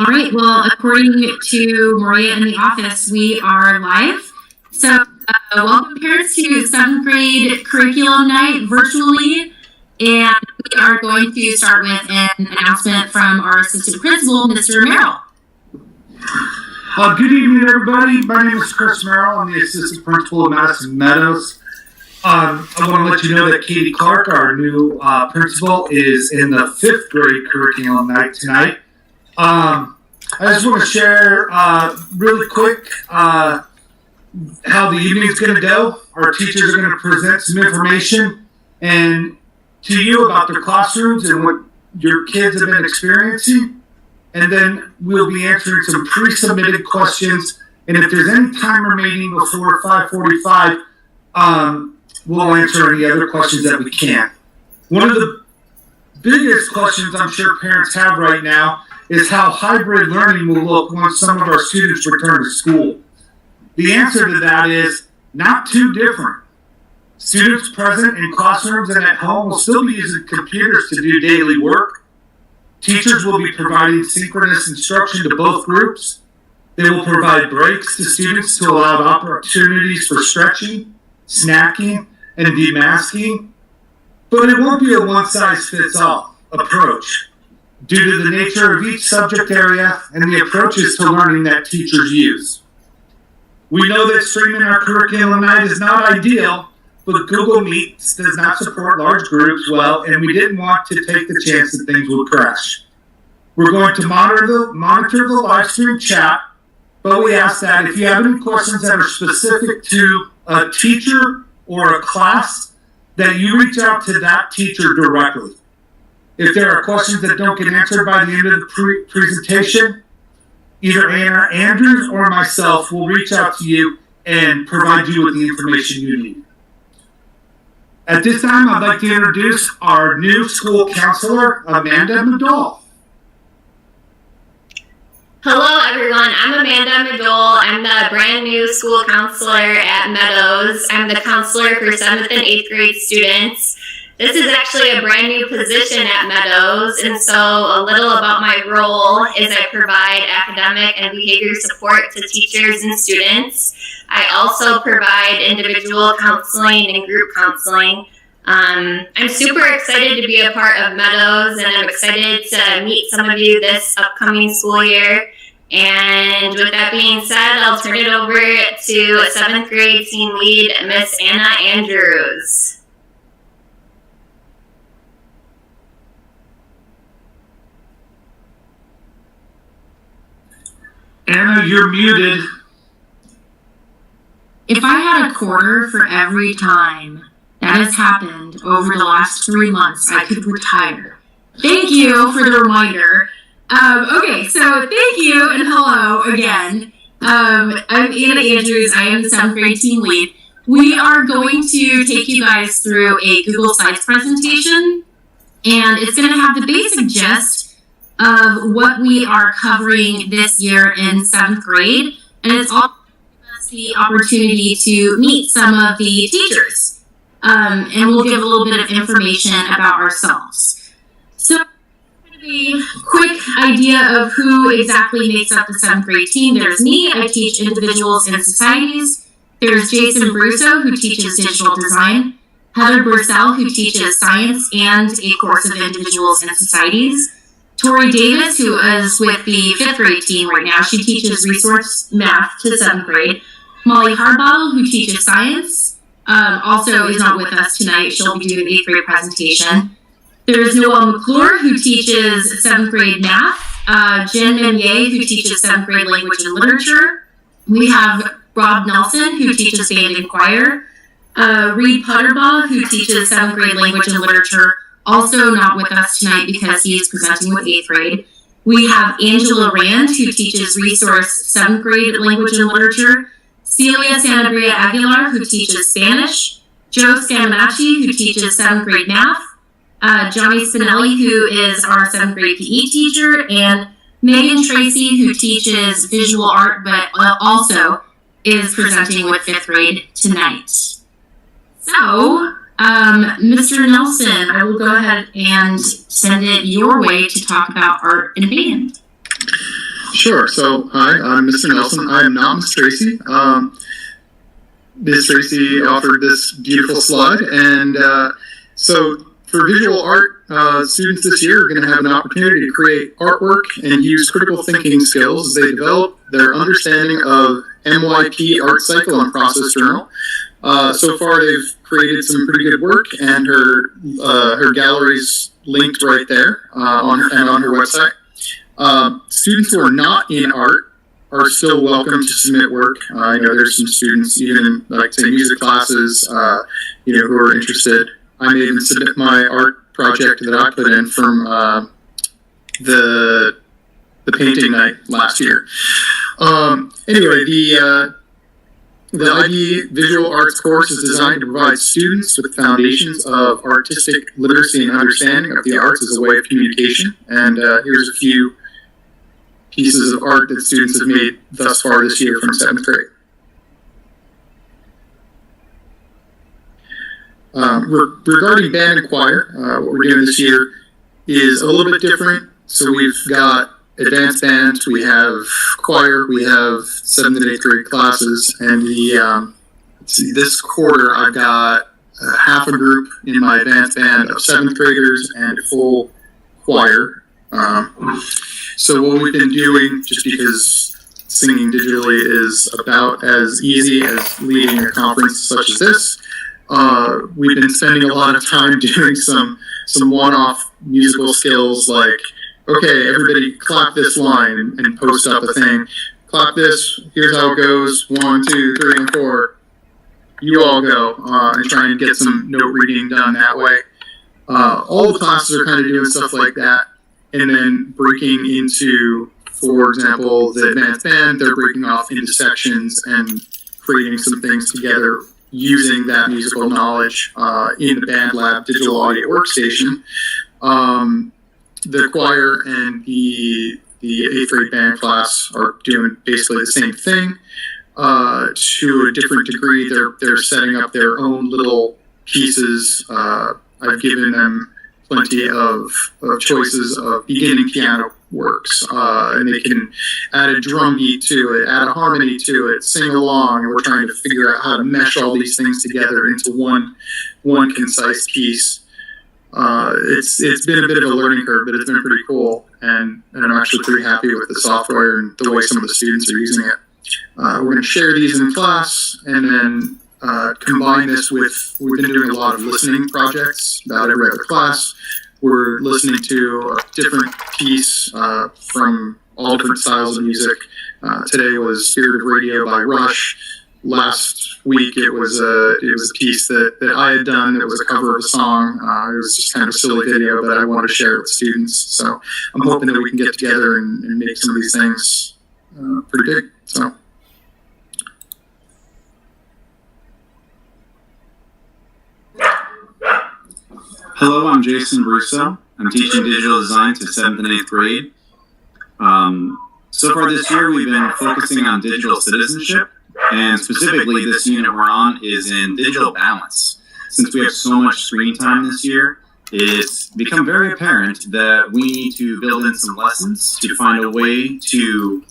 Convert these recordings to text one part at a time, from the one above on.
right, well, according to Maria in the office, we are live. So welcome parents to 7th grade curriculum night virtually. And we are going to start with an announcement from our assistant principal, Mr. Merrill. Good evening, everybody. My name is Chris Merrill. I'm the assistant principal of Madison Meadows. I want to let you know that Katie Clark, our new principal, is in the 5th grade curriculum night tonight. I just want to share really quick how the evening is going to go. Our teachers are going to present some information and to you about their classrooms and what your kids have been experiencing. And then we'll be answering some pre-submitted questions. And if there's any time remaining before 5:45, we'll answer any other questions that we can. One of the biggest questions I'm sure parents have right now is how hybrid learning will look once some of our students return to school. The answer to that is not too different. Students present in classrooms and at home will still be using computers to do daily work. Teachers will be providing synchronous instruction to both groups. They will provide breaks to students to allow opportunities for stretching, snacking, and demasking. But it won't be a one-size-fits-all approach due to the nature of each subject area and the approaches to learning that teachers use. We know that streaming our curriculum night is not ideal, but Google Meet does not support large groups well, and we didn't want to take the chance that things would crash. We're going to monitor the live stream chat, but we ask that if you have any questions that are specific to a teacher or a class, that you reach out to that teacher directly. If there are questions that don't get answered by the end of the presentation, either Anna Andrews or myself will reach out to you and provide you with the information you need. At this time, I'd like to introduce our new school counselor, Amanda McDowell. Hello, everyone. I'm Amanda McDowell. I'm the brand new school counselor at Meadows. I'm the counselor for 7th and 8th grade students. This is actually a brand new position at Meadows, and so a little about my role is I provide academic and behavior support to teachers and students. I also provide individual counseling and group counseling. I'm super excited to be a part of Meadows, and I'm excited to meet some of you this upcoming school year. And with that being said, I'll turn it over to 7th grade team lead, Miss Anna Andrews. Anna, you're muted. If I had a quarter for every time that has happened over the last 3 months, I could retire. Thank you for the reminder. Okay, so thank you and hello again. I'm Anna Andrews. I am the 7th grade team lead. We are going to take you guys through a Google Slides presentation, and it's going to have the basic gist of what we are covering this year in 7th grade, and it's also the opportunity to meet some of the teachers, and we'll give a little bit of information about ourselves. So, a quick idea of who exactly makes up the 7th grade team. There's me, I teach individuals and societies. There's Jason Brusso, who teaches digital design. Heather Bursell, who teaches science and a course of individuals and societies. Tori Davis, who is with the 5th grade team right now. She teaches resource math to 7th grade. Molly Harbottle, who teaches science, also is not with us tonight. She'll be doing an 8th grade presentation. There's Noelle McClure, who teaches 7th grade math. Jen Menier, who teaches 7th grade language and literature. We have Rob Nelson, who teaches band and choir. Reed Putterbaugh, who teaches 7th grade language and literature, also not with us tonight because he is presenting with 8th grade. We have Angela Rand, who teaches resource 7th grade language and literature. Celia Sanabria Aguilar, who teaches Spanish. Joe Scaminacci, who teaches 7th grade math. Johnny Spinelli, who is our 7th grade PE teacher. And Megan Tracy, who teaches visual art, but also is presenting with 5th grade tonight. So, Mr. Nelson, I will go ahead and send it your way to talk about art and band. Sure. So, hi, I'm Mr. Nelson. I'm not Miss Tracy. Ms. Tracy offered this beautiful slide, and so for visual art, students this year are going to have an opportunity to create artwork and use critical thinking skills as they develop their understanding of MYP art cycle and process journal. So far, they've created some pretty good work, and her gallery's linked right there on her website. Students who are not in art are still welcome to submit work. I know there's some students, even in, like, say, music classes, who are interested. I may even submit my art project that I put in from the painting night last year. Anyway, the IB Visual Arts course is designed to provide students with foundations of artistic literacy and understanding of the arts as a way of communication. And here's a few pieces of art that students have made thus far this year from 7th grade. Regarding band and choir, what we're doing this year is a little bit different. So we've got advanced band, we have choir, we have 7th and 8th grade classes, and this quarter I've got half a group in my advanced band of 7th graders and a full choir. So what we've been doing, just because singing digitally is about as easy as leading a conference such as this, we've been spending a lot of time doing some one-off musical skills, like, okay, everybody clap this line and post up a thing. Clap this, here's how it goes, 1, 2, 3, and 4. You all go, and try and get some note reading done that way. All the classes are kind of doing stuff like that. And then breaking into, for example, the advanced band, they're breaking off into sections and creating some things together using that musical knowledge in the Band Lab digital audio workstation. The choir and the 8th grade band class are doing basically the same thing. To a different degree, they're setting up their own little pieces. I've given them plenty of choices of beginning piano works, and they can add a drum beat to it, add a harmony to it, sing along, and we're trying to figure out how to mesh all these things together into one concise piece. It's been a bit of a learning curve, but it's been pretty cool, and I'm actually pretty happy with the software and the way some of the students are using it. We're going to share these in class, and then combine this with, we've been doing a lot of listening projects about every other class. We're listening to a different piece from all different styles of music. Today was Spirit of Radio by Rush. Last week it was a piece that I had done. It was a cover of a song. It was just kind of a silly video, but I wanted to share it with students. So I'm hoping that we can get together and make some of these things pretty big. So. Hello, I'm Jason Russo. I'm teaching digital design to 7th and 8th grade. So far this year, we've been focusing on digital citizenship, and specifically this unit we're on is in digital balance. Since we have so much screen time this year, it's become very apparent that we need to build in some lessons to find a way to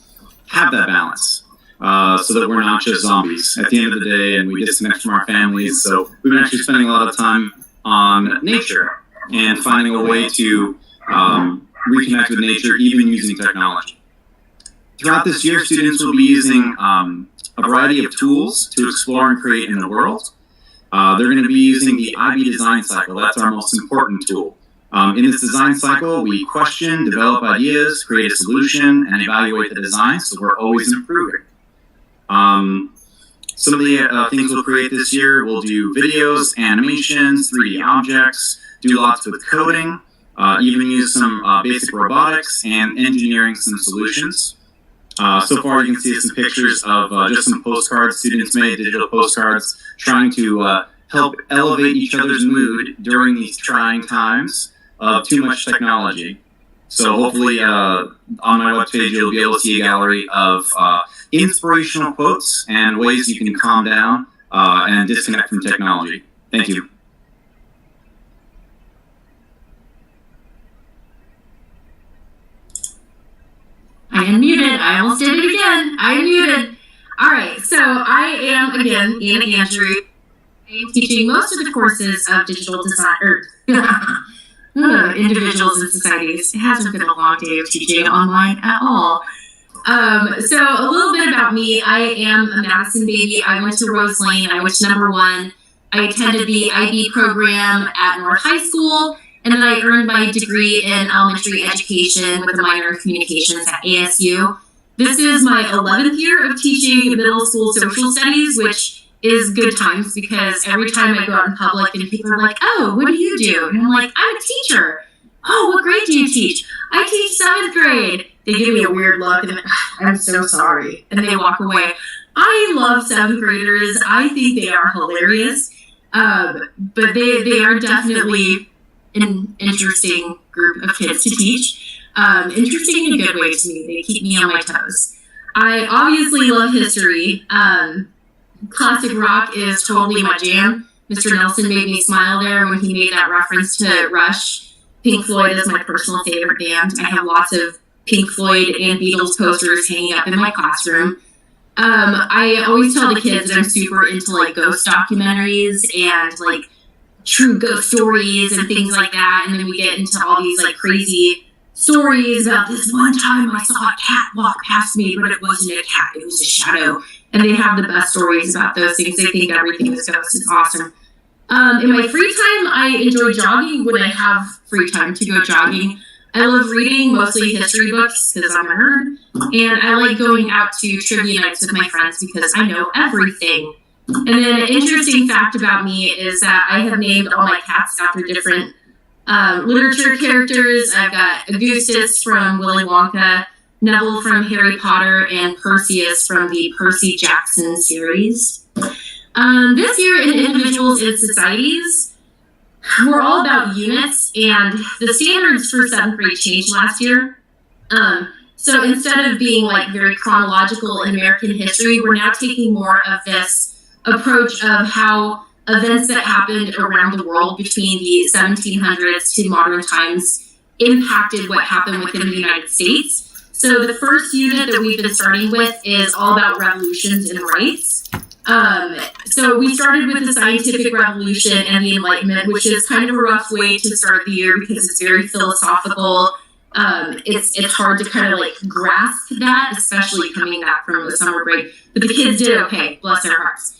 have that balance. So that we're not just zombies at the end of the day and we disconnect from our families. So we've been actually spending a lot of time on nature and finding a way to reconnect with nature, even using technology. Throughout this year, students will be using a variety of tools to explore and create in the world. They're going to be using the IB design cycle. That's our most important tool. In this design cycle, we question, develop ideas, create a solution, and evaluate the design, so we're always improving. Some of the things we'll create this year, we'll do videos, animations, 3D objects, do lots with coding, even use some basic robotics, and engineering some solutions. So far you can see some pictures of just some postcards students made, digital postcards, trying to help elevate each other's mood during these trying times of too much technology. So hopefully on my webpage you'll be able to see a gallery of inspirational quotes and ways you can calm down and disconnect from technology. Thank you. I unmuted. I almost did it again. I'm muted. All right, so I am, again, Anna Andrew. I am teaching most of the courses of digital design, individuals and societies. It hasn't been a long day of teaching online at all. So a little bit about me. I am a Madison baby. I went to Rose Lane. I went to number 1. I attended the IB program at North High School, and then I earned my degree in elementary education with a minor in communications at ASU. This is my 11th year of teaching middle school social studies, which is good times because every time I go out in public and people are like, oh, what do you do? And I'm like, I'm a teacher. Oh, what grade do you teach? I teach 7th grade. They give me a weird look and I'm so sorry. And they walk away. I love 7th graders. I think they are hilarious. But they are definitely an interesting group of kids to teach. Interesting in a good way to me. They keep me on my toes. I obviously love history. Classic rock is totally my jam. Mr. Nelson made me smile there when he made that reference to Rush. Pink Floyd is my personal favorite band. I have lots of Pink Floyd and Beatles posters hanging up in my classroom. I always tell the kids that I'm super into like ghost documentaries and like true ghost stories and things like that. And then we get into all these like crazy stories about this one time I saw a cat walk past me, but it wasn't a cat, it was a shadow. And they have the best stories about those things. They think everything is ghosts. It's awesome. In my free time, I enjoy jogging when I have free time to go jogging. I love reading, mostly history books, because I'm a nerd. And I like going out to trivia nights with my friends because I know everything. And then an interesting fact about me is that I have named all my cats after different literature characters. I've got Augustus from Willy Wonka, Neville from Harry Potter, and Perseus from the Percy Jackson series. This year in Individuals and Societies, we're all about units, and the standards for 7th grade changed last year. So instead of being like very chronological in American history, we're now taking more of this approach of how events that happened around the world between the 1700s to modern times impacted what happened within the United States. So the first unit that we've been starting with is all about revolutions and rights. So we started with the scientific revolution and the Enlightenment, which is kind of a rough way to start the year because it's very philosophical. It's hard to kind of like grasp that, especially coming back from the summer break. But the kids did okay, bless their hearts.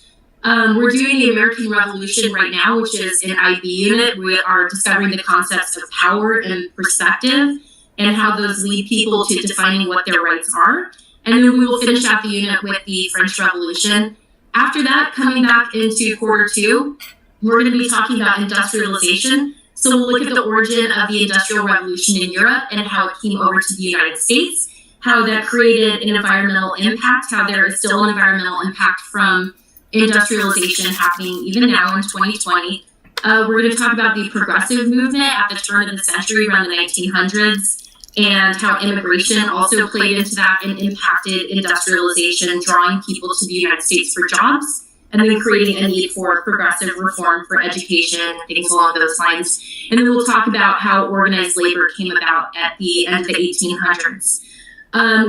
We're doing the American Revolution right now, which is an IB unit. We are discovering the concepts of power and perspective and how those lead people to defining what their rights are. And then we will finish out the unit with the French Revolution. After that, coming back into quarter 2, we're going to be talking about industrialization. So we'll look at the origin of the Industrial Revolution in Europe and how it came over to the United States, how that created an environmental impact, how there is still an environmental impact from industrialization happening even now in 2020. We're going to talk about the progressive movement at the turn of the century around the 1900s and how immigration also played into that and impacted industrialization, drawing people to the United States for jobs, and then creating a need for progressive reform for education, things along those lines. And then we'll talk about how organized labor came about at the end of the 1800s.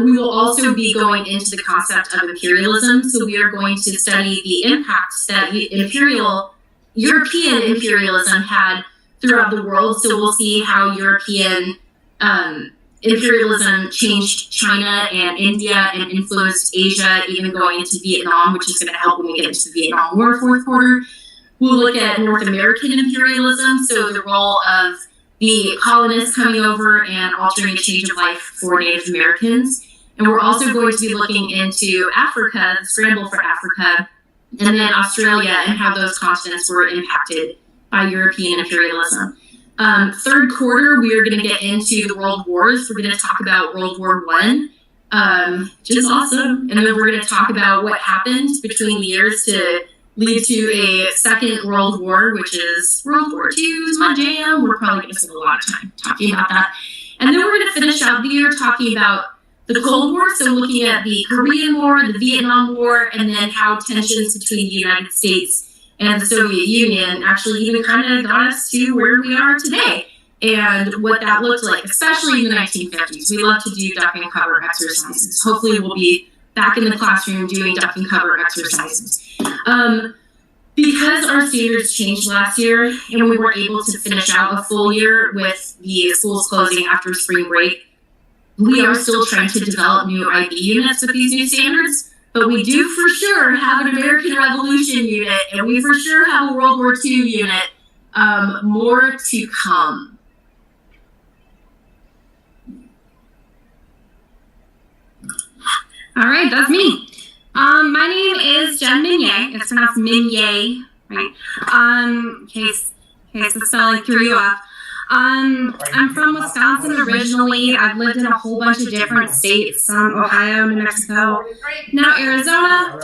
We will also be going into the concept of imperialism. So we are going to study the impacts that European imperialism had throughout the world. So we'll see how European imperialism changed China and India and influenced Asia, even going into Vietnam, which is going to help when we get into the Vietnam War fourth quarter. We'll look at North American imperialism, so the role of the colonists coming over and altering the change of life for Native Americans. And we're also going to be looking into Africa, the scramble for Africa, and then Australia and how those continents were impacted by European imperialism. Third quarter, we are going to get into the world wars. We're going to talk about World War I, which is awesome. And then we're going to talk about what happened between the years to lead to a second World War, which is World War II is my jam. We're probably going to spend a lot of time talking about that. And then we're going to finish out the year talking about the Cold War, so looking at the Korean War, the Vietnam War, and then how tensions between the United States and the Soviet Union actually even kind of got us to where we are today. and what that looked like, especially in the 1950s. We love to do duck and cover exercises. Hopefully we'll be back in the classroom doing duck and cover exercises. Because our standards changed last year and we weren't able to finish out a full year with the schools closing after spring break, we are still trying to develop new IB units with these new standards, but we do for sure have an American Revolution unit, and we for sure have a World War II unit. More to come. All right, that's me. My name is Jen Minier. It's pronounced Minier, right? In case the spelling threw you off. I'm from Wisconsin originally. I've lived in a whole bunch of different states, Ohio, New Mexico, now Arizona.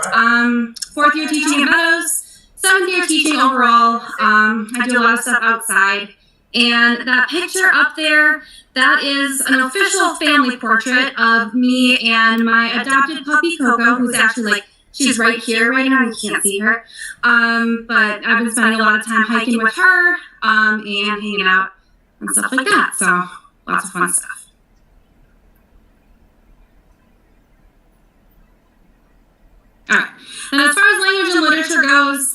4th year teaching at Meadows, 7th year teaching overall. I do a lot of stuff outside. And that picture up there, that is an official family portrait of me and my adopted puppy, Coco, who's actually she's right here right now. You can't see her. But I've been spending a lot of time hiking with her and hanging out and stuff like that. So lots of fun stuff. All right. And as far as language and literature goes,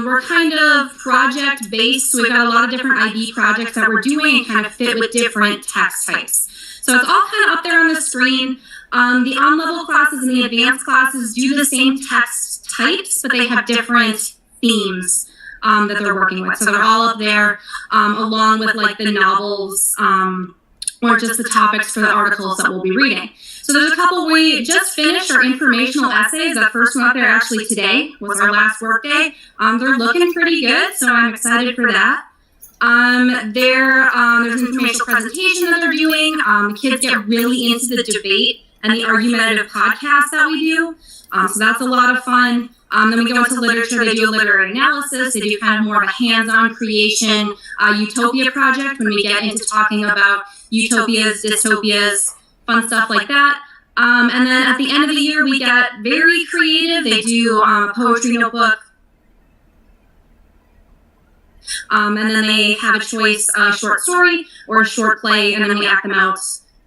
we're kind of project-based, so we've got a lot of different IB projects that we're doing and kind of fit with different text types. So it's all kind of up there on the screen. The on-level classes and the advanced classes do the same text types, but they have different themes that they're working with. So they're all up there, along with the novels or just the topics for the articles that we'll be reading. So there's a couple. We just finished our informational essays. That first one out there actually today was our last work day. They're looking pretty good, so I'm excited for that. There's an informational presentation that they're doing. The kids get really into the debate and the argumentative podcast that we do. So that's a lot of fun. Then we go into literature. They do a literary analysis. They do kind of more of a hands-on creation utopia project when we get into talking about utopias, dystopias, fun stuff like that. And then at the end of the year, we get very creative. They do a poetry notebook. And then they have a choice, a short story or a short play, and then we act them out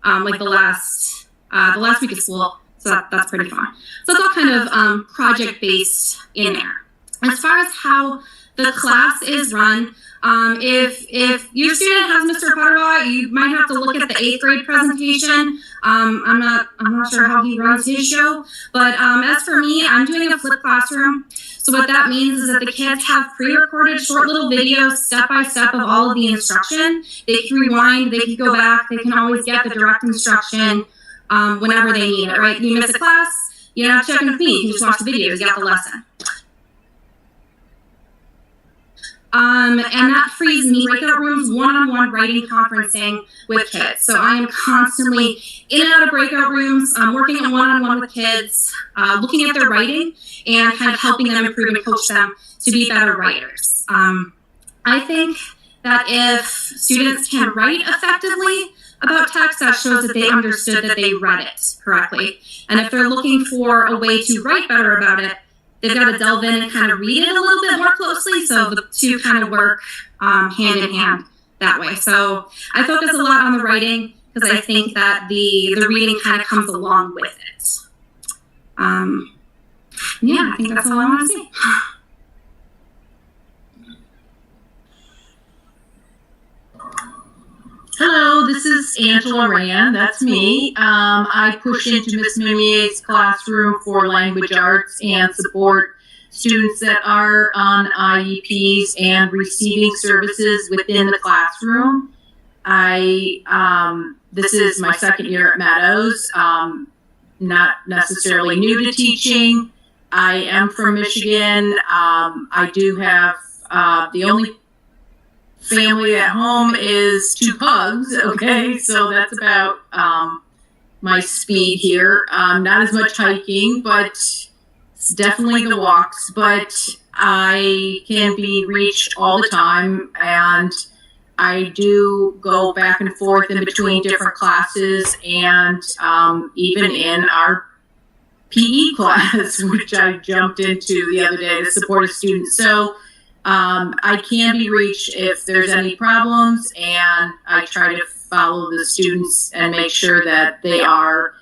the last week of school. So that's pretty fun. So it's all kind of project-based in there. As far as how the class is run, if your student has Mr. Butterlaw, you might have to look at the 8th grade presentation. I'm not sure how he runs his show, but as for me, I'm doing a flipped classroom. So what that means is that the kids have pre-recorded short little videos, step-by-step of all of the instruction. They can rewind, they can go back, they can always get the direct instruction whenever they need it, right? You miss a class, you don't have to check in with me, you can just watch the videos, you got the lesson. And that frees me breakout rooms, one-on-one writing conferencing with kids. So I am constantly in and out of breakout rooms, working at one-on-one with kids, looking at their writing and kind of helping them improve and coach them to be better writers. I think that if students can write effectively about text, that shows that they understood that they read it correctly. And if they're looking for a way to write better about it, they've got to delve in and kind of read it a little bit more closely, so the two kind of work hand in hand that way. So I focus a lot on the writing because I think that the reading kind of comes along with it. Yeah, I think that's all I want to say. Hello, this is Angela Rand. That's me. I push into Miss Minier's classroom for language arts and support students that are on IEPs and receiving services within the classroom. This is my 2nd year at Meadows. Not necessarily new to teaching. I am from Michigan. I do have the only family at home is 2 pugs, okay? So that's about my speed here. Not as much hiking, but it's definitely the walks. But I can be reached all the time, and I do go back and forth in between different classes and even in our PE class, which I jumped into the other day to support a student. So I can be reached if there's any problems, and I try to follow the students and make sure that they are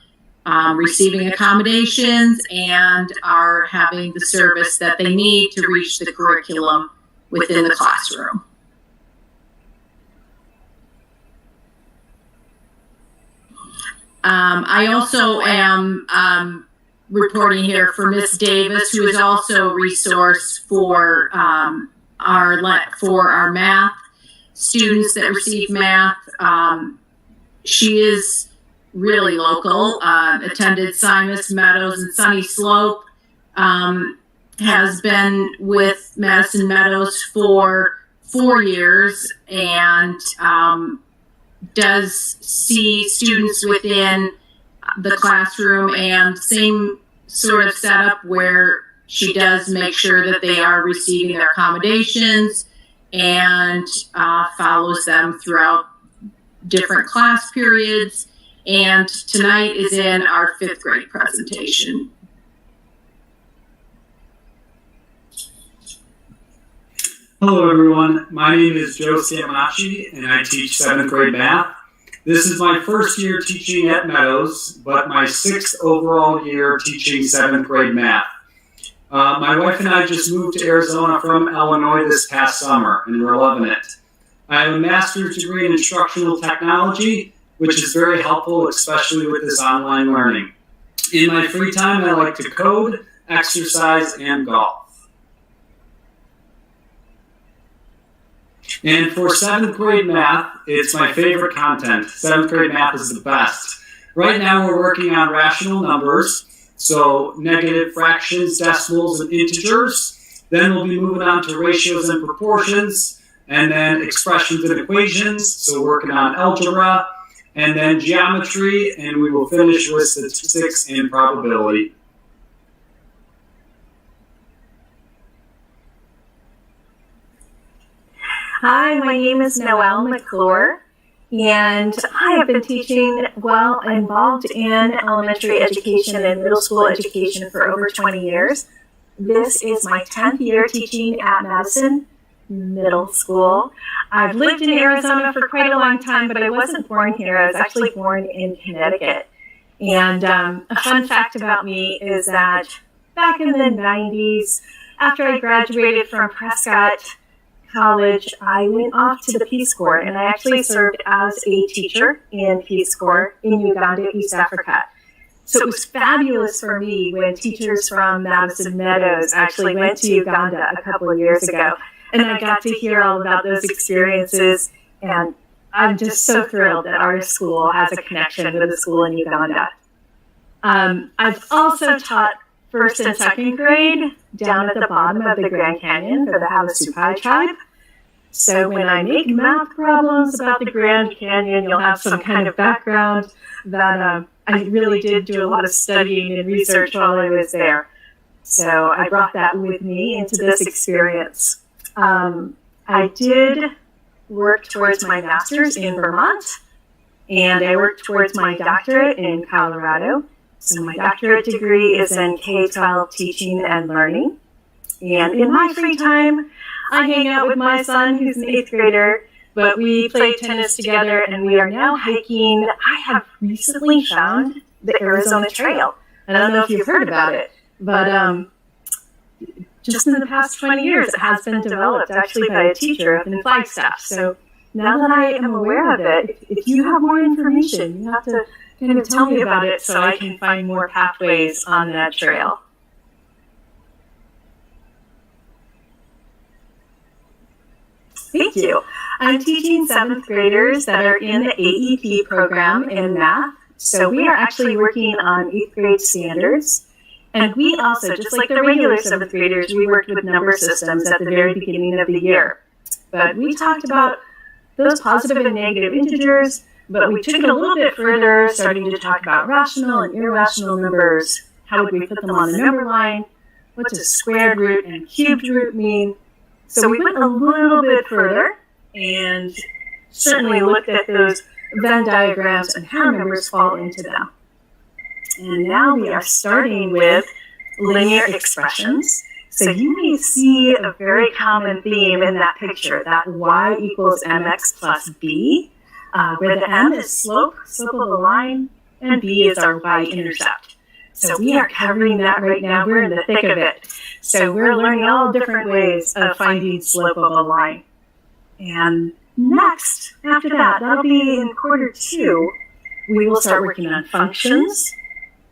receiving accommodations and are having the service that they need to reach the curriculum within the classroom. I also am reporting here for Miss Davis, who is also a resource for our math students that receive math. She is really local, attended Simus, Meadows, and Sunny Slope, has been with Madison Meadows for 4 years, and does see students within the classroom, and same sort of setup where she does make sure that they are receiving their accommodations and follows them throughout different class periods. And tonight is in our 5th grade presentation. Hello everyone, my name is Joe Stamacci and I teach 7th grade math. This is my first year teaching at Meadows, but my 6th overall year teaching 7th grade math. My wife and I just moved to Arizona from Illinois this past summer, and we're loving it. I have a master's degree in instructional technology, which is very helpful, especially with this online learning. In my free time, I like to code, exercise, and golf. And for 7th grade math, it's my favorite content. 7th grade math is the best. Right now we're working on rational numbers, so negative fractions, decimals, and integers. Then we'll be moving on to ratios and proportions, and then expressions and equations, so working on algebra, and then geometry, and we will finish with statistics and probability. Hi, my name is Noelle McClure, and I have been teaching, involved in elementary education and middle school education for over 20 years. This is my 10th year teaching at Madison Middle School. I've lived in Arizona for quite a long time, but I wasn't born here. I was actually born in Connecticut. And a fun fact about me is that back in the 90s, after I graduated from Prescott College, I went off to the Peace Corps, and I actually served as a teacher in Peace Corps in Uganda, East Africa. So it was fabulous for me when teachers from Madison Meadows actually went to Uganda a couple of years ago, and I got to hear all about those experiences, and I'm just so thrilled that our school has a connection with a school in Uganda. I've also taught 1st and 2nd grade down at the bottom of the Grand Canyon for the Havasupai tribe. So when I make math problems about the Grand Canyon, you'll have some kind of background that I really did do a lot of studying and research while I was there. So I brought that with me into this experience. I did work towards my master's in Vermont, and I worked towards my doctorate in Colorado. So my doctorate degree is in K-12 teaching and learning. And in my free time, I hang out with my son, who's an 8th grader, but we play tennis together, and we are now hiking. I have recently found the Arizona Trail. I don't know if you've heard about it, but just in the past 20 years, it has been developed actually by a teacher up in Flagstaff. So now that I am aware of it, if you have more information, you have to kind of tell me about it so I can find more pathways on that trail. Thank you. I'm teaching 7th graders that are in the AEP program in math. So we are actually working on 8th grade standards. And we also, just like the regular 7th graders, we worked with number systems at the very beginning of the year. But we talked about those positive and negative integers, but we took it a little bit further, starting to talk about rational and irrational numbers. How would we put them on the number line? What does squared root and cubed root mean? So we went a little bit further and certainly looked at those Venn diagrams and how numbers fall into them. And now we are starting with linear expressions. So you may see a very common theme in that picture, that y equals mx plus b, where the m is slope of the line, and b is our y-intercept. So we are covering that right now. We're in the thick of it. So we're learning all different ways of finding slope of a line. And next, after that, that'll be in quarter 2, we will start working on functions.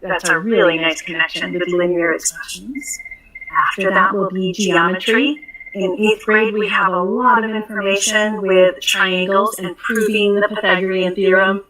That's a really nice connection with linear expressions. After that will be geometry. In 8th grade, we have a lot of information with triangles and proving the Pythagorean theorem,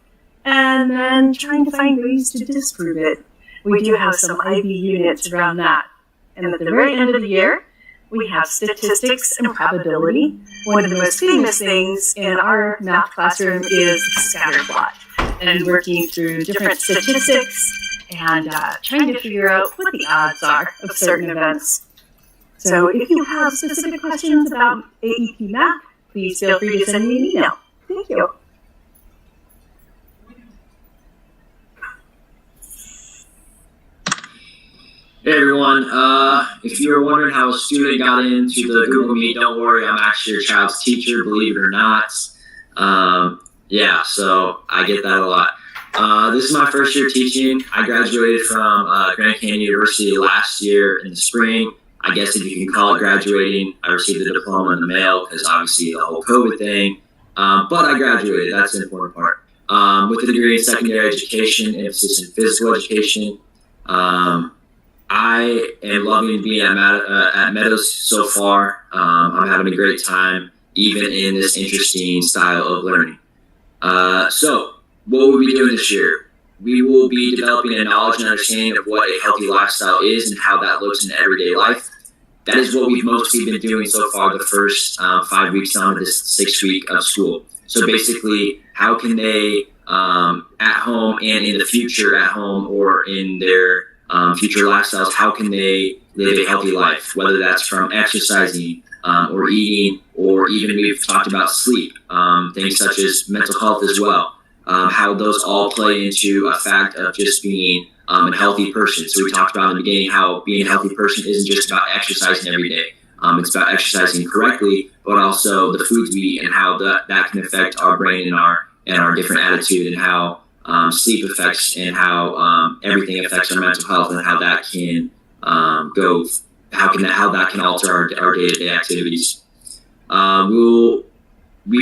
and then trying to find ways to disprove it. We do have some IB units around that. And at the very end of the year, we have statistics and probability. One of the most famous things in our math classroom is scatter plot, and working through different statistics and trying to figure out what the odds are of certain events. So if you have specific questions about AEP Math, please feel free to send me an email. Thank you. Hey everyone, if you were wondering how a student got into the Google Meet, don't worry, I'm actually your child's teacher, believe it or not. Yeah, so I get that a lot. This is my first year teaching. I graduated from Grand Canyon University last year in the spring. I guess if you can call it graduating. I received the diploma in the mail because obviously the whole COVID thing. But I graduated, that's the important part. With a degree in secondary education, emphasis in physical education. I am loving being at Meadows so far. I'm having a great time, even in this interesting style of learning. So, what will we be doing this year? We will be developing a knowledge and understanding of what a healthy lifestyle is and how that looks in everyday life. That is what we've mostly been doing so far the first 5 weeks on this 6th week of school. So basically, how can they, at home and in the future at home or in their future lifestyles, how can they live a healthy life, whether that's from exercising or eating, or even we've talked about sleep, things such as mental health as well, how those all play into a fact of just being a healthy person. So we talked about in the beginning how being a healthy person isn't just about exercising every day. It's about exercising correctly, but also the foods we eat and how that can affect our brain and our different attitude, and how sleep affects, and how everything affects our mental health, and how that can how that can alter our day-to-day activities. We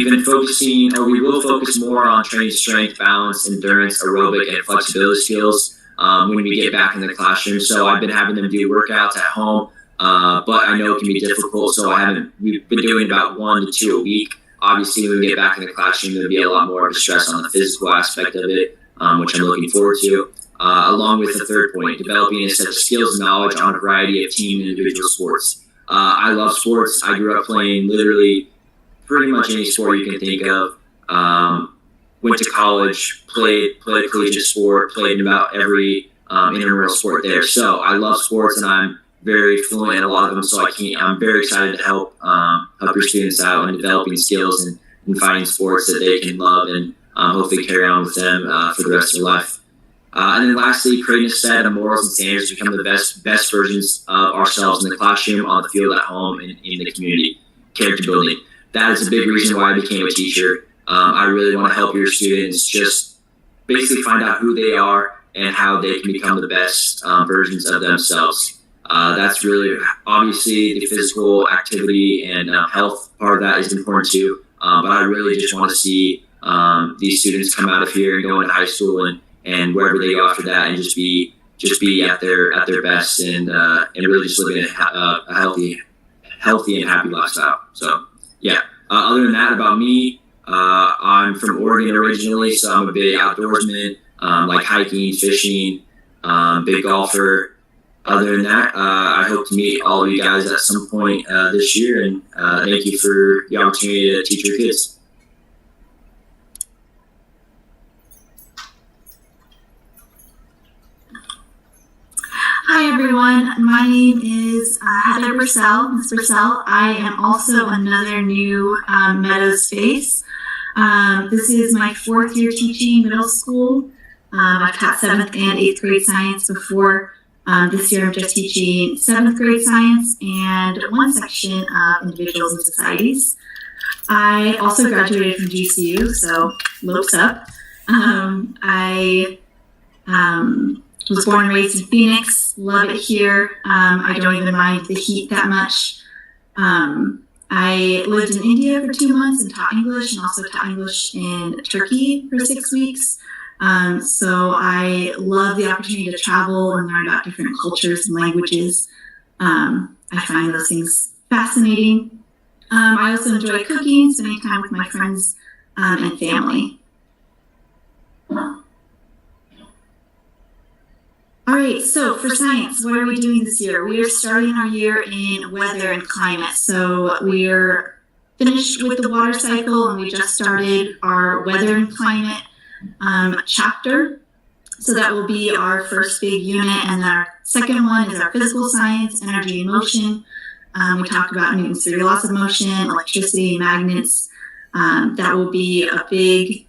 will focus more on training strength, balance, endurance, aerobic, and flexibility skills when we get back in the classroom. So I've been having them do workouts at home, but I know it can be difficult. So we've been doing about 1 to 2 a week. Obviously, when we get back in the classroom, there'll be a lot more of a stress on the physical aspect of it, which I'm looking forward to. Along with the third point, developing a set of skills and knowledge on a variety of team and individual sports. I love sports. I grew up playing literally pretty much any sport you can think of. Went to college, played collegiate sport, played in about every intramural sport there. So I love sports, and I'm very fluent in a lot of them. So I'm very excited to help your students out in developing skills and finding sports that they can love and hopefully carry on with them for the rest of their life. And then lastly, creating a set of morals and standards to become the best versions of ourselves in the classroom, on the field, at home, and in the community. Character building. That is a big reason why I became a teacher. I really want to help your students just basically find out who they are and how they can become the best versions of themselves. That's really, obviously, the physical activity and health part of that is important too. But I really just want to see these students come out of here and go into high school and wherever they go after that, and just be at their best, and really just living a healthy and happy lifestyle. So yeah. Other than that, about me, I'm from Oregon originally, so I'm a big outdoorsman, like hiking, fishing, big golfer. Other than that, I hope to meet all of you guys at some point this year, and thank you for the opportunity to teach your kids. Hi everyone, my name is Heather Purcell, Ms. Purcell. I am also another new Meadows face. This is my 4th year teaching middle school. I've taught 7th and 8th grade science before. This year I'm just teaching 7th grade science and one section of individuals and societies. I also graduated from GCU, so lopes up. I was born and raised in Phoenix, love it here. I don't even mind the heat that much. I lived in India for 2 months and taught English, and also taught English in Turkey for 6 weeks. So I love the opportunity to travel and learn about different cultures and languages. I find those things fascinating. I also enjoy cooking, spending time with my friends and family. All right, so for science, what are we doing this year? We are starting our year in weather and climate. So we're finished with the water cycle, and we just started our weather and climate chapter. So that will be our first big unit, and our second one is our physical science, energy and motion. We talk about Newton's 3 laws of motion, electricity, magnets. That will be a big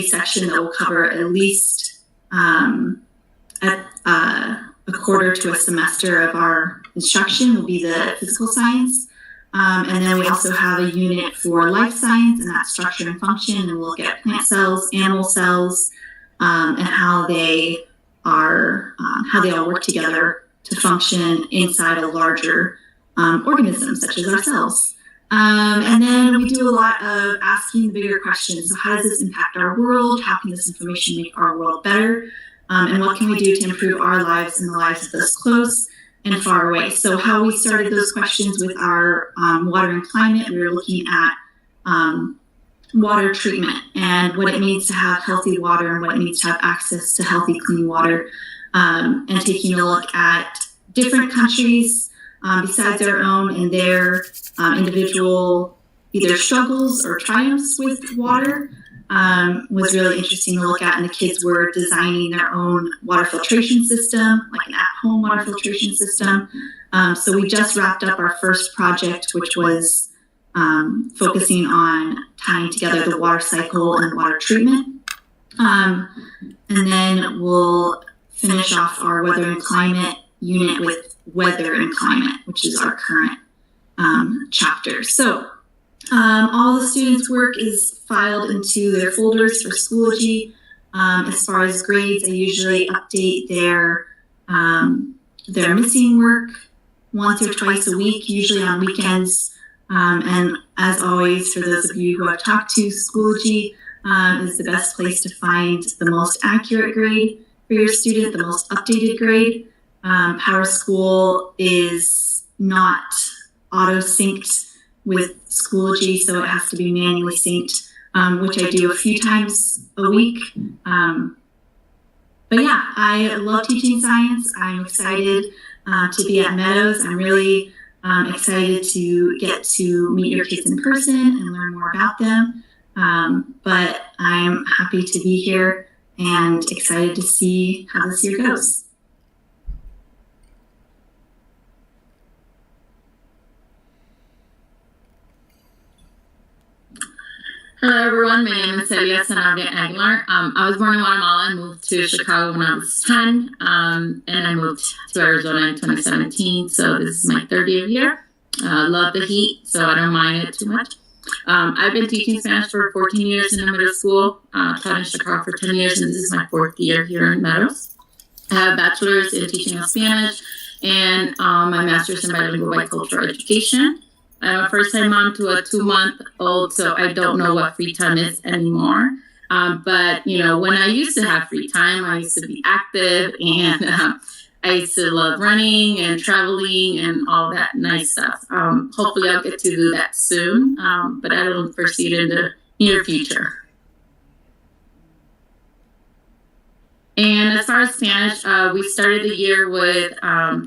section that will cover at least a quarter to a semester of our instruction will be the physical science. And then we also have a unit for life science, and that's structure and function, and we'll look at plant cells, animal cells, and how they all work together to function inside a larger organism, such as our cells. And then we do a lot of asking the bigger questions. So how does this impact our world? How can this information make our world better? And what can we do to improve our lives and the lives of those close and far away? So how we started those questions with our water and climate, we were looking at water treatment and what it means to have healthy water and what it means to have access to healthy, clean water, and taking a look at different countries besides our own and their individual either struggles or triumphs with water. Was really interesting to look at, and the kids were designing their own water filtration system, like an at-home water filtration system. So we just wrapped up our first project, which was focusing on tying together the water cycle and water treatment. And then we'll finish off our weather and climate unit with weather and climate, which is our current chapter. So all the students' work is filed into their folders for Schoology. As far as grades, I usually update their missing work once or twice a week, usually on weekends. And as always, for those of you who have talked to Schoology, is the best place to find the most accurate grade for your student, the most updated grade. PowerSchool is not auto-synced with Schoology, so it has to be manually synced, which I do a few times a week. But yeah, I love teaching science. I'm excited to be at Meadows. I'm really excited to get to meet your kids in person and learn more about them. But I'm happy to be here and excited to see how this year goes. Hello everyone, my name is Celia Sanabria Aguilar. I was born in Guatemala and moved to Chicago when I was 10, and I moved to Arizona in 2017, so this is my 30th year. Love the heat, so I don't mind it too much. I've been teaching Spanish for 14 years in the middle school, taught in Chicago for 10 years, and this is my 4th year here in Meadows. I have a bachelor's in teaching of Spanish and my master's in bilingual bicultural education. I'm a first-time mom to a 2-month-old, so I don't know what free time is anymore. But, you know, when I used to have free time, I used to be active, and I used to love running and traveling and all that nice stuff. Hopefully I'll get to do that soon, but I don't foresee it in the near future. And as far as Spanish, we started the year with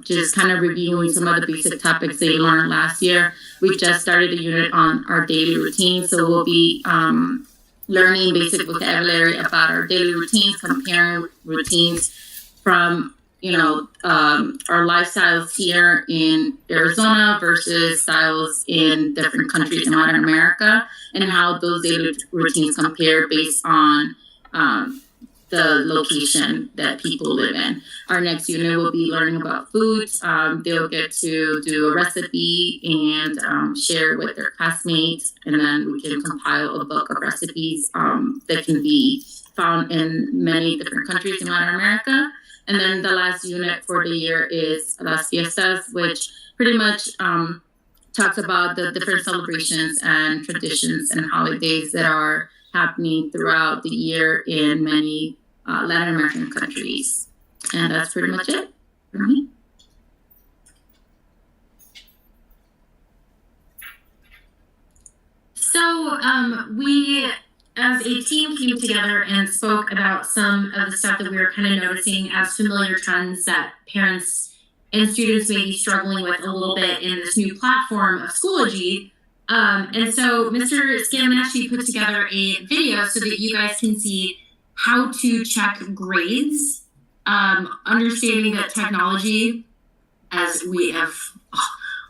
just kind of reviewing some of the basic topics they learned last year. We just started a unit on our daily routine, so we'll be learning basic vocabulary about our daily routines, comparing routines from, you know, our lifestyles here in Arizona versus styles in different countries in Latin America, and how those daily routines compare based on the location that people live in. Our next unit will be learning about foods. They'll get to do a recipe and share with their classmates, and then we can compile a book of recipes that can be found in many different countries in Latin America. And then the last unit for the year is Las Fiestas, which pretty much talks about the different celebrations and traditions and holidays that are happening throughout the year in many Latin American countries. And that's pretty much it for me. So we, as a team, came together and spoke about some of the stuff that we were kind of noticing as familiar trends that parents and students may be struggling with a little bit in this new platform of Schoology. And so Mr. Scaminaci put together a video so that you guys can see how to check grades, understanding that technology, as we have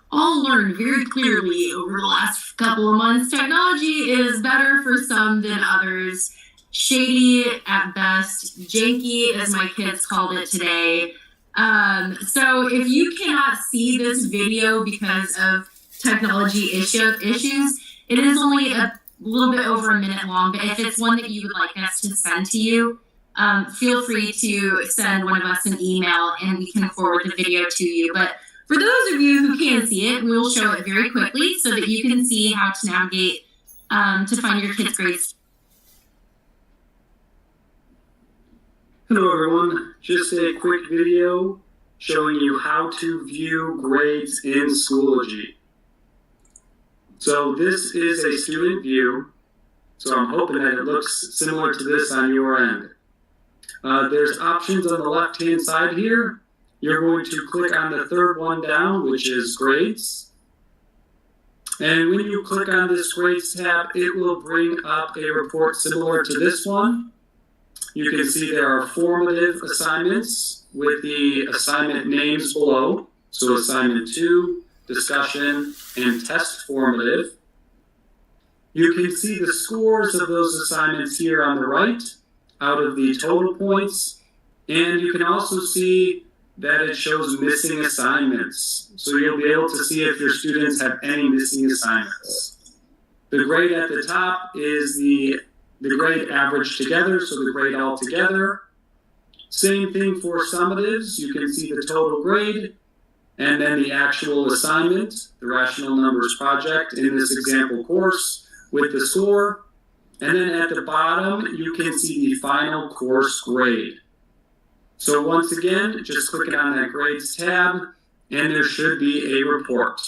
all learned very clearly over the last couple of months, technology is better for some than others. Shady at best, janky as my kids called it today. So if you cannot see this video because of technology issues, it is only a little bit over a minute long, but if it's one that you would like us to send to you, feel free to send one of us an email and we can forward the video to you. But for those of you who can see it, we will show it very quickly so that you can see how to navigate to find your kids' grades. Hello everyone, just a quick video showing you how to view grades in Schoology. So this is a student view, so I'm hoping that it looks similar to this on your end. There's options on the left-hand side here. You're going to click on the third one down, which is grades. And when you click on this grades tab, it will bring up a report similar to this one. You can see there are formative assignments with the assignment names below. So assignment 2, discussion, and test formative. You can see the scores of those assignments here on the right out of the total points. And you can also see that it shows missing assignments. So you'll be able to see if your students have any missing assignments. The grade at the top is the grade averaged together, so the grade all together. Same thing for summatives. You can see the total grade and then the actual assignment, the Rational Numbers Project in this example course with the score. And then at the bottom, you can see the final course grade. So once again, just click on that grades tab and there should be a report.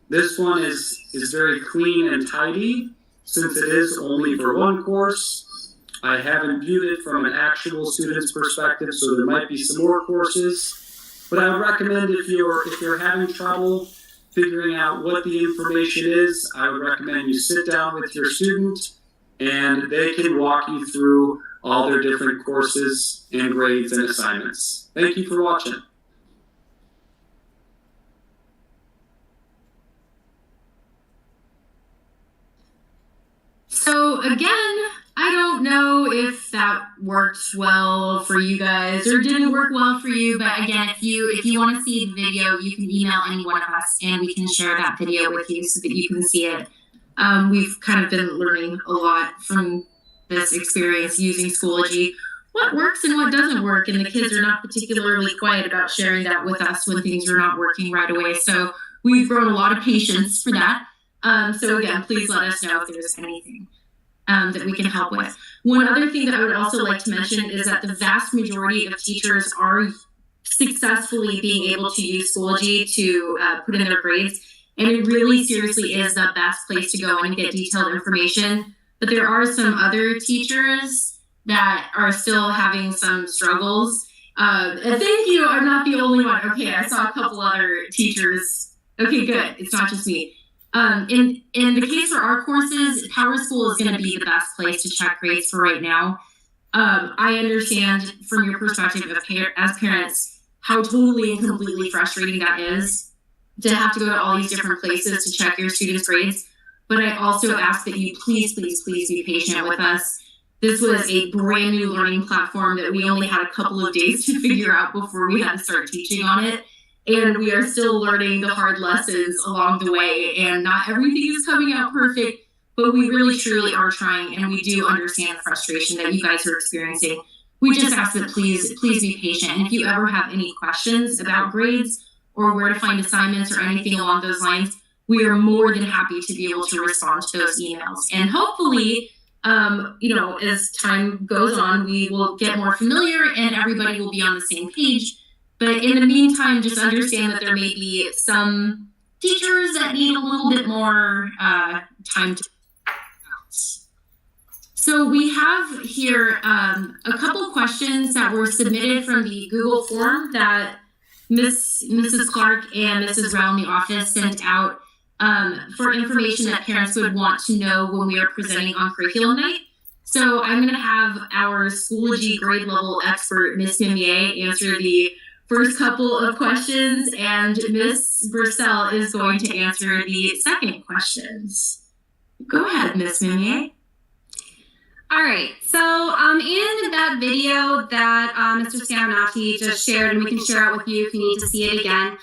This one is very clean and tidy since it is only for one course. I haven't viewed it from an actual student's perspective, so there might be some more courses. But I would recommend if you're having trouble figuring out what the information is, I would recommend you sit down with your student and they can walk you through all their different courses and grades and assignments. Thank you for watching. So again, I don't know if that worked well for you guys or didn't work well for you, but again, if you want to see the video, you can email any one of us and we can share that video with you so that you can see it. We've kind of been learning a lot from this experience using Schoology, what works and what doesn't work, and the kids are not particularly quiet about sharing that with us when things are not working right away. So we've grown a lot of patience for that. So again, please let us know if there's anything that we can help with. One other thing that I would also like to mention is that the vast majority of teachers are successfully being able to use Schoology to put in their grades, and it really seriously is the best place to go and get detailed information. But there are some other teachers that are still having some struggles. And thank you, I'm not the only one. Okay, I saw a couple other teachers. Okay, good, it's not just me. In the case for our courses, PowerSchool is going to be the best place to check grades for right now. I understand from your perspective as parents how totally and completely frustrating that is to have to go to all these different places to check your students' grades. But I also ask that you please, please, please be patient with us. This was a brand new learning platform that we only had a couple of days to figure out before we had to start teaching on it. And we are still learning the hard lessons along the way. And not everything is coming out perfect, but we really truly are trying. And we do understand the frustration that you guys are experiencing. We just ask that please be patient. And if you ever have any questions about grades or where to find assignments or anything along those lines, we are more than happy to be able to respond to those emails. And hopefully, as time goes on, we will get more familiar and everybody will be on the same page. But in the meantime, just understand that there may be some teachers that need a little bit more time to. So we have here a couple questions that were submitted from the Google form that Mrs. Clark and Mrs. Rowell in the office sent out for information that parents would want to know when we are presenting on curriculum night. So I'm going to have our Schoology grade level expert, Ms. Mimier, answer the first couple of questions, and Ms. Bursell is going to answer the second questions. Go ahead, Ms. Mimier. All right, so in that video that Mr. Scaminacci just shared, and we can share it with you if you need to see it again,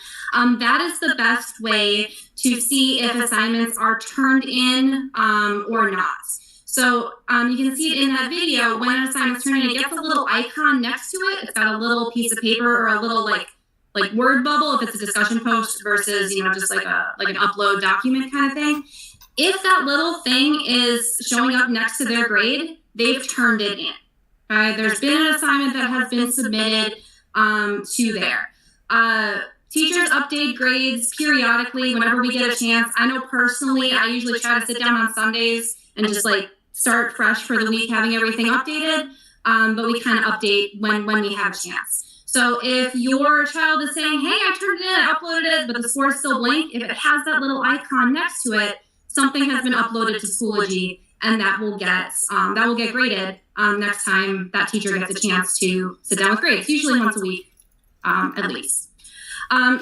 that is the best way to see if assignments are turned in or not. So you can see it in that video. When an assignment's turned in, it gets a little icon next to it. It's got a little piece of paper or a little like word bubble if it's a discussion post versus just like an upload document kind of thing. If that little thing is showing up next to their grade, they've turned it in. Right? There's been an assignment that has been submitted to there. Teachers update grades periodically whenever we get a chance. I know personally, I usually try to sit down on Sundays and just start fresh for the week, having everything updated. But we kind of update when we have a chance. So if your child is saying, hey, I turned it in, I uploaded it, but the score is still blank, if it has that little icon next to it, something has been uploaded to Schoology, and that will get graded next time that teacher gets a chance to sit down with grades, usually once a week at least.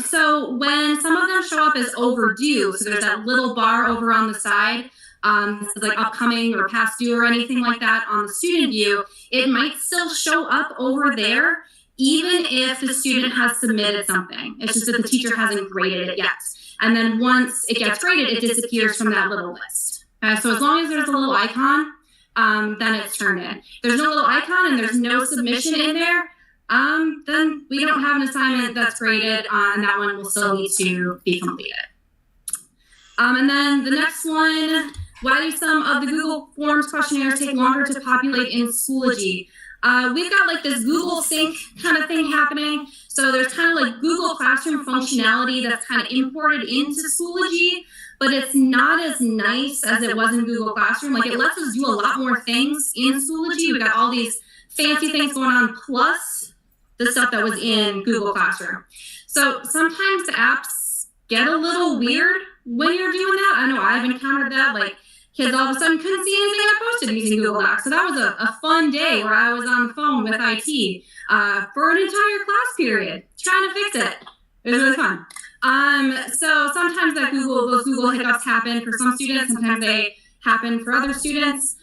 So when some of them show up as overdue, so there's that little bar over on the side, it's like upcoming or past due or anything like that on the student view, it might still show up over there even if the student has submitted something. It's just that the teacher hasn't graded it yet. And then once it gets graded, it disappears from that little list. So as long as there's a little icon, then it's turned in. If there's no little icon and there's no submission in there, then we don't have an assignment that's graded, and that one will still need to be completed. And then the next one, why do some of the Google Forms questionnaires take longer to populate in Schoology? We've got this Google Sync kind of thing happening. So there's kind of Google Classroom functionality that's kind of imported into Schoology, but it's not as nice as it was in Google Classroom. It lets us do a lot more things in Schoology. We've got all these fancy things going on, plus the stuff that was in Google Classroom. So sometimes the apps get a little weird when you're doing that. I know I've encountered that. Kids all of a sudden couldn't see anything I posted using Google Docs. So that was a fun day where I was on the phone with IT for an entire class period trying to fix it. It was really fun. So sometimes those Google hiccups happen for some students. Sometimes they happen for other students.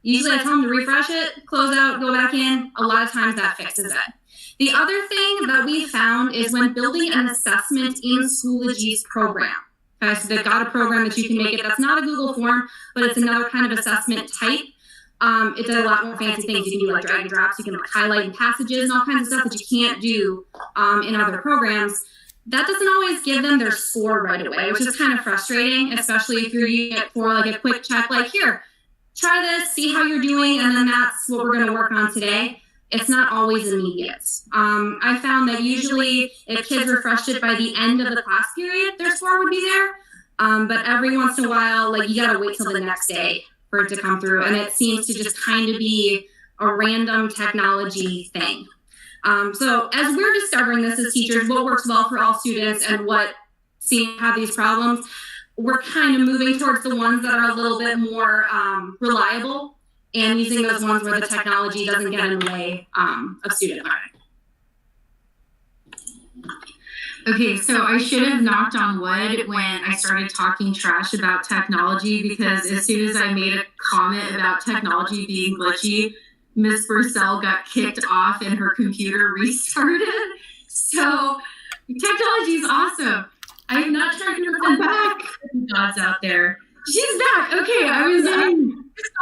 Usually I tell them to refresh it, close out, go back in. A lot of times that fixes it. The other thing that we found is when building an assessment in Schoology's program. Okay, so they've got a program that you can make it. That's not a Google form, but it's another kind of assessment type. It does a lot more fancy things. You can do drag and drops. You can highlight in passages and all kinds of stuff that you can't do in other programs. That doesn't always give them their score right away, which is kind of frustrating, especially if you're using it for a quick check. Here, try this, see how you're doing, and then that's what we're going to work on today. It's not always immediate. I found that usually if kids refreshed it by the end of the class period, their score would be there. But every once in a while, you got to wait till the next day for it to come through. And it seems to just kind of be a random technology thing. So as we're discovering this as teachers, what works well for all students and what seem to have these problems, we're kind of moving towards the ones that are a little bit more reliable and using those ones where the technology doesn't get in the way of student learning. Okay, so I should have knocked on wood when I started talking trash about technology, because as soon as I made a comment about technology being glitchy, Miss Purcell got kicked off and her computer restarted. So technology is awesome. I have not tried to come back. Gods out there. She's back. Okay, I was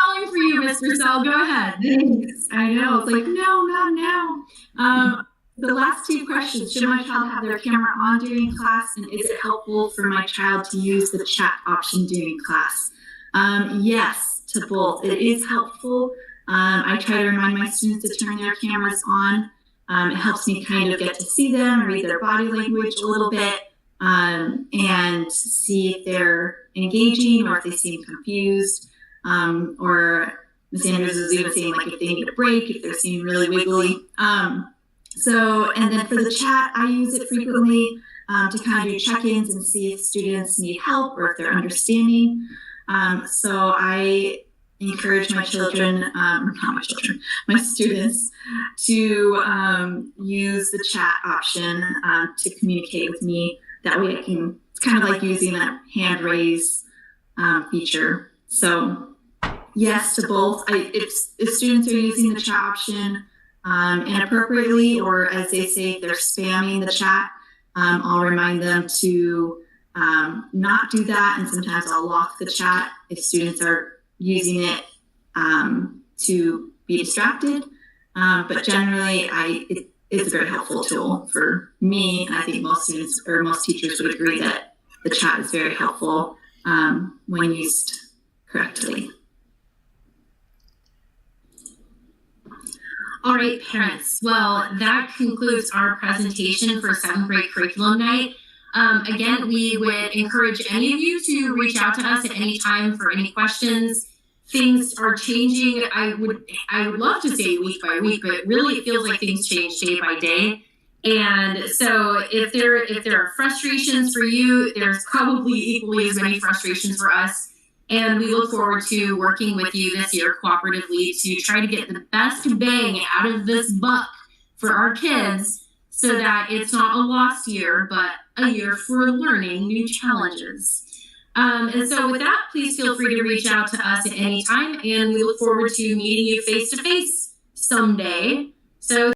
calling for you, Miss Purcell. Go ahead. Thanks. I know. It's like, no, not now. The last two questions. Should my child have their camera on during class? And is it helpful for my child to use the chat option during class? Yes, to both. It is helpful. I try to remind my students to turn their cameras on. It helps me kind of get to see them, read their body language a little bit, and see if they're engaging or if they seem confused. Or Ms. Andrews is even saying like if they need a break, if they're seeming really wiggly. And then for the chat, I use it frequently to kind of do check-ins and see if students need help or if they're understanding. So I encourage my students to use the chat option to communicate with me. That way it's kind of like using that hand raise feature. So yes to both. If students are using the chat option inappropriately, or as they say, they're spamming the chat, I'll remind them to not do that, and sometimes I'll lock the chat if students are using it to be distracted. But generally, it is a very helpful tool for me, and I think most students or most teachers would agree that the chat is very helpful when used correctly. All right, parents. Well, that concludes our presentation for 7th grade curriculum night. Again, we would encourage any of you to reach out to us at any time for any questions. Things are changing. I would love to say week by week, but really it feels like things change day by day. And so if there are frustrations for you, there's probably equally as many frustrations for us. And we look forward to working with you this year cooperatively to try to get the best bang out of this buck for our kids so that it's not a lost year, but a year for learning new challenges. And so with that, please feel free to reach out to us at any time, and we look forward to meeting you face to face someday. So